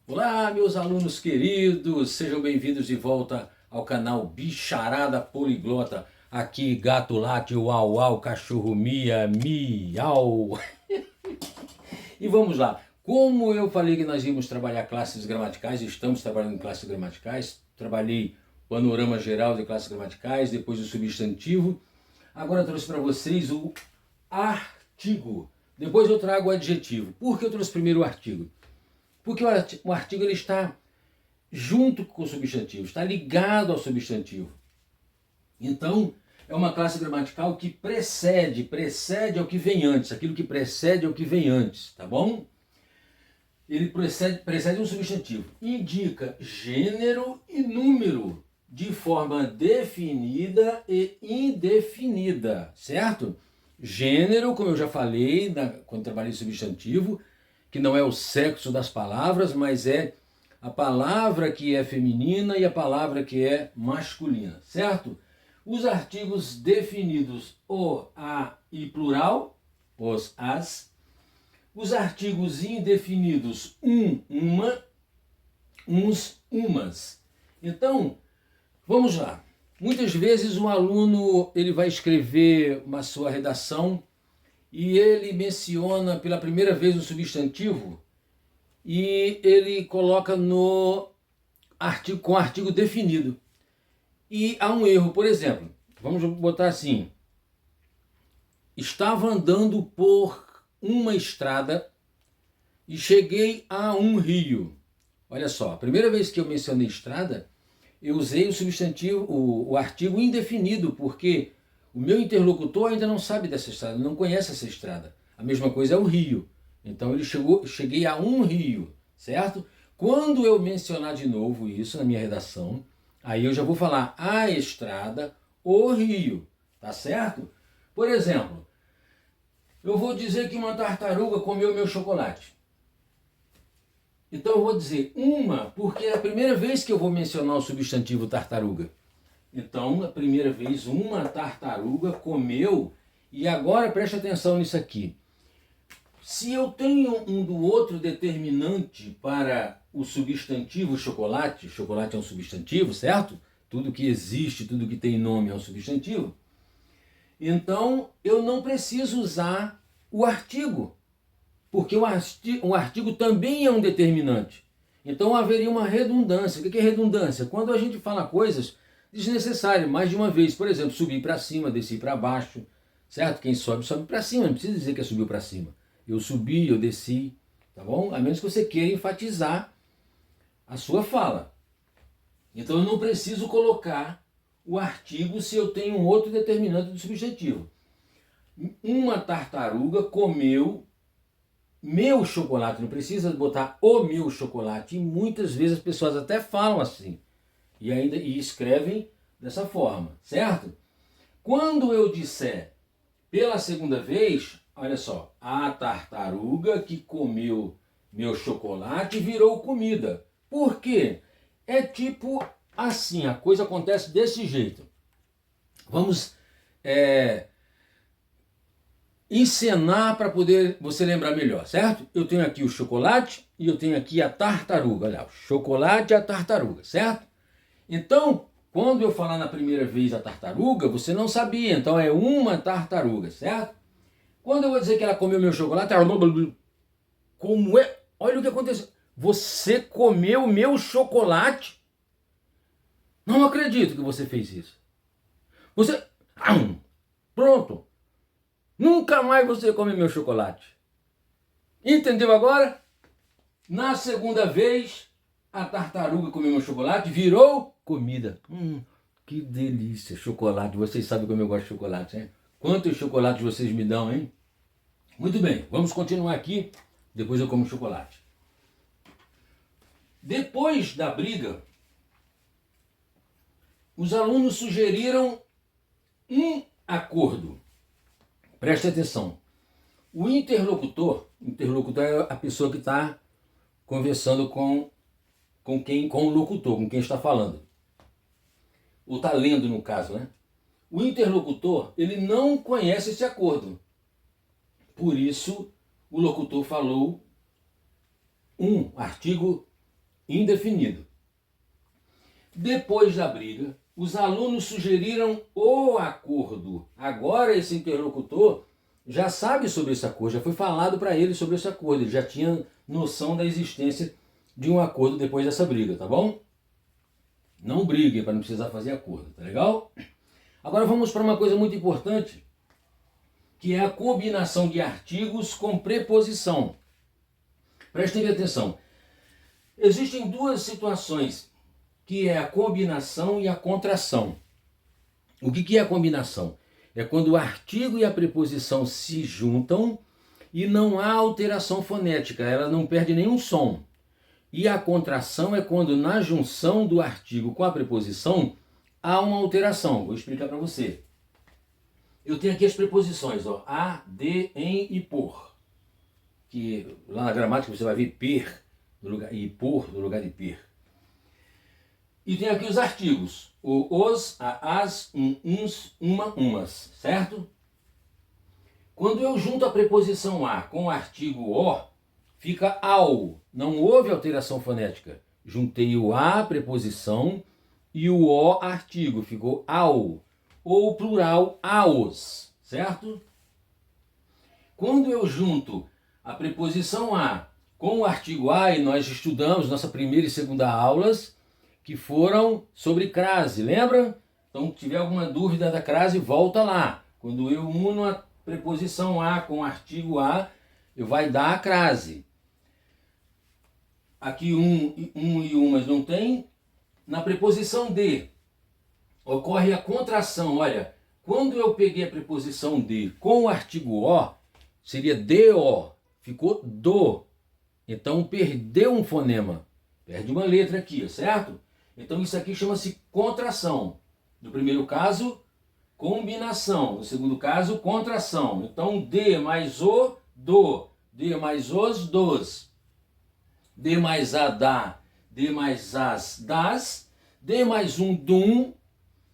Olá, meus alunos queridos, sejam bem-vindos de volta ao canal Bicharada Poliglota. Aqui gato late, uau, uau, cachorro mia, miau. E vamos lá. Como eu falei que nós íamos trabalhar classes gramaticais, estamos trabalhando em classes gramaticais, trabalhei o panorama geral de classes gramaticais, depois o substantivo. Agora eu trouxe para vocês o artigo. Depois eu trago o adjetivo. Por que eu trouxe primeiro o artigo? Porque o artigo ele está junto com o substantivo, está ligado ao substantivo. Então, é uma classe gramatical que precede ao que vem antes, aquilo que precede ao que vem antes, tá bom? Ele precede um substantivo, indica gênero e número de forma definida e indefinida, certo? Gênero, como eu já falei quando trabalhei substantivo, que não é o sexo das palavras, mas é a palavra que é feminina e a palavra que é masculina, certo? Os artigos definidos o, a e plural, os, as. Os artigos indefinidos uma, uns, umas. Então, vamos lá. Muitas vezes um aluno ele vai escrever uma sua redação e ele menciona pela primeira vez o substantivo e ele coloca no artigo com artigo definido. E há um erro, por exemplo, vamos botar assim: estava andando por uma estrada e cheguei a um rio. Olha só, a primeira vez que eu mencionei estrada, eu usei o substantivo, o artigo indefinido, porque o meu interlocutor ainda não sabe dessa estrada, não conhece essa estrada. A mesma coisa é o rio. Então cheguei a um rio, certo? Quando eu mencionar de novo isso na minha redação, aí eu já vou falar a estrada, o rio, tá certo? Por exemplo, eu vou dizer que uma tartaruga comeu meu chocolate. Então eu vou dizer uma, porque é a primeira vez que eu vou mencionar o substantivo tartaruga. Então, a primeira vez, uma tartaruga comeu, e agora preste atenção nisso aqui. Se eu tenho um do outro determinante para o substantivo chocolate, chocolate é um substantivo, certo? Tudo que existe, tudo que tem nome é um substantivo. Então, eu não preciso usar o artigo, porque o artigo também é um determinante. Então, haveria uma redundância. O que é redundância? Quando a gente fala coisas desnecessárias, mais de uma vez. Por exemplo, subir para cima, descer para baixo, certo? Quem sobe, sobe para cima. Não precisa dizer que é subiu para cima. Eu subi, eu desci, tá bom? A menos que você queira enfatizar a sua fala. Então, eu não preciso colocar o artigo se eu tenho um outro determinante do substantivo. Uma tartaruga comeu meu chocolate. Não precisa botar o meu chocolate. E muitas vezes as pessoas até falam assim. E escrevem dessa forma, certo? Quando eu disser pela segunda vez, olha só, a tartaruga que comeu meu chocolate virou comida. Por quê? É tipo assim, a coisa acontece desse jeito. Vamos encenar para poder você lembrar melhor, certo? Eu tenho aqui o chocolate e eu tenho aqui a tartaruga. Olha, o chocolate e a tartaruga, certo? Então, quando eu falar na primeira vez a tartaruga, você não sabia, então é uma tartaruga, certo? Quando eu vou dizer que ela comeu meu chocolate, como é? Olha o que aconteceu. Você comeu meu chocolate? Não acredito que você fez isso. Você... Pronto. Nunca mais você come meu chocolate. Entendeu agora? Na segunda vez, a tartaruga comeu meu chocolate, virou comida. Que delícia, chocolate. Vocês sabem como eu gosto de chocolate, hein? Quantos chocolates vocês me dão, hein? Muito bem, vamos continuar aqui. Depois eu como chocolate. Depois da briga, os alunos sugeriram um acordo. Preste atenção. O interlocutor é a pessoa que está conversando com o locutor, com quem está falando. Ou está lendo, no caso, né? O interlocutor, ele não conhece esse acordo. Por isso, o locutor falou um artigo indefinido. Depois da briga, os alunos sugeriram o acordo. Agora esse interlocutor já sabe sobre esse acordo, já foi falado para ele sobre esse acordo, ele já tinha noção da existência de um acordo depois dessa briga, tá bom? Não briguem para não precisar fazer acordo, tá legal? Agora vamos para uma coisa muito importante, que é a combinação de artigos com preposição. Prestem atenção. Existem duas situações, que é a combinação e a contração. O que é a combinação? É quando o artigo e a preposição se juntam e não há alteração fonética, ela não perde nenhum som. E a contração é quando na junção do artigo com a preposição há uma alteração. Vou explicar para você. Eu tenho aqui as preposições, ó, a, de, em e por. Que lá na gramática você vai ver per no lugar, e por no lugar de per. E tem aqui os artigos, o os, a, as, uns, uma, umas, certo? Quando eu junto a preposição a com o artigo o, fica ao. Não houve alteração fonética. Juntei o a, preposição, e o o, artigo. Ficou ao. Ou plural, aos. Certo? Quando eu junto a preposição a com o artigo a, e nós estudamos nossa primeira e segunda aulas, que foram sobre crase, lembra? Então, se tiver alguma dúvida da crase, volta lá. Quando eu uno a preposição a com o artigo a, eu vai dar a crase. Aqui um e umas não tem. Na preposição de, ocorre a contração. Olha, quando eu peguei a preposição de com o artigo o, seria do, ficou do. Então, perdeu um fonema. Perde uma letra aqui, certo? Então, isso aqui chama-se contração. No primeiro caso, combinação. No segundo caso, contração. Então, de mais o, do. De mais os, dos. De mais a, dá. De mais as, das. De mais um, dum.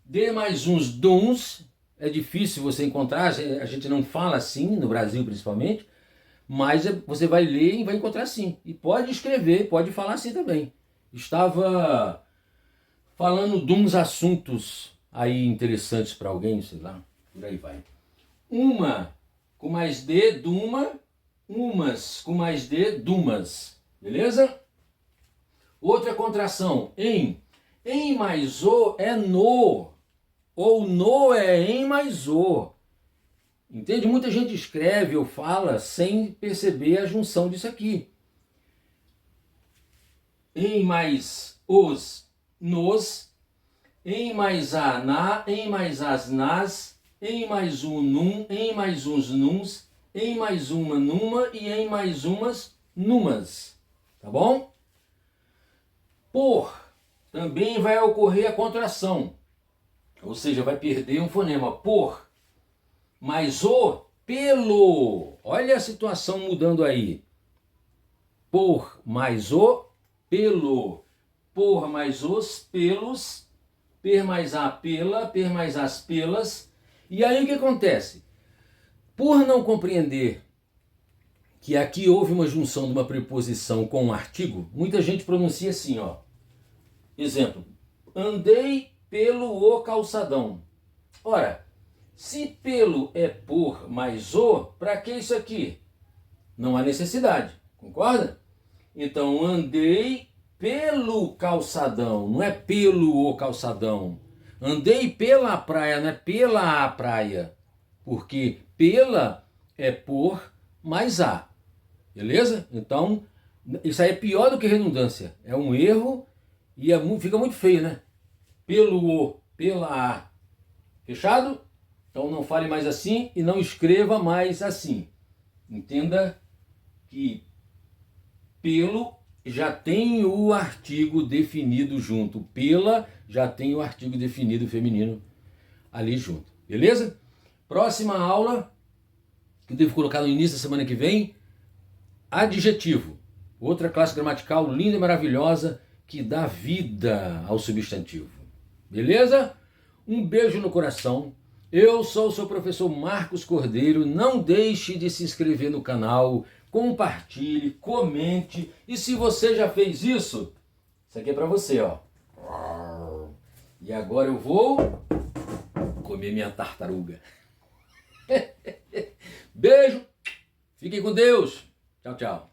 De mais uns, duns. É difícil você encontrar, a gente não fala assim, no Brasil principalmente, mas você vai ler e vai encontrar assim. E pode escrever, pode falar assim também. Estava falando de uns assuntos aí interessantes para alguém, sei lá, por aí vai. Uma com mais de, duma. Umas com mais de, dumas. Beleza? Outra contração, em. Em mais o é no. Ou no é em mais o. Entende? Muita gente escreve ou fala sem perceber a junção disso aqui. Em mais os, nos. Em mais a, na. Em mais as, nas. Em mais um, num. Em mais uns, nuns. Em mais uma, numa. E em mais umas, numas. Tá bom? Por também vai ocorrer a contração. Ou seja, vai perder um fonema. Por mais o, pelo. Olha a situação mudando aí. Por mais o, pelo. Por mais os, pelos. Per mais a, pela. Per mais as, pelas. E aí o que acontece? Por não compreender que aqui houve uma junção de uma preposição com um artigo, muita gente pronuncia assim, ó. Exemplo. Andei pelo o calçadão. Ora, se pelo é por mais o, para que isso aqui? Não há necessidade, concorda? Então, andei pelo calçadão, não é pelo o calçadão. Andei pela praia, não é pela a praia. Porque pela é por mais a. Beleza? Então, isso aí é pior do que redundância. É um erro e fica muito feio, né? Pelo o, pela a. Fechado? Então não fale mais assim e não escreva mais assim. Entenda que pelo já tem o artigo definido junto. Pela já tem o artigo definido feminino ali junto. Beleza? Próxima aula, que eu devo colocar no início da semana que vem, adjetivo. Outra classe gramatical linda e maravilhosa que dá vida ao substantivo. Beleza? Um beijo no coração. Eu sou o seu professor Marcos Cordeiro. Não deixe de se inscrever no canal, compartilhe, comente. E se você já fez isso, isso aqui é para você, ó. E agora eu vou comer minha tartaruga. Beijo. Fiquem com Deus. Tchau, tchau.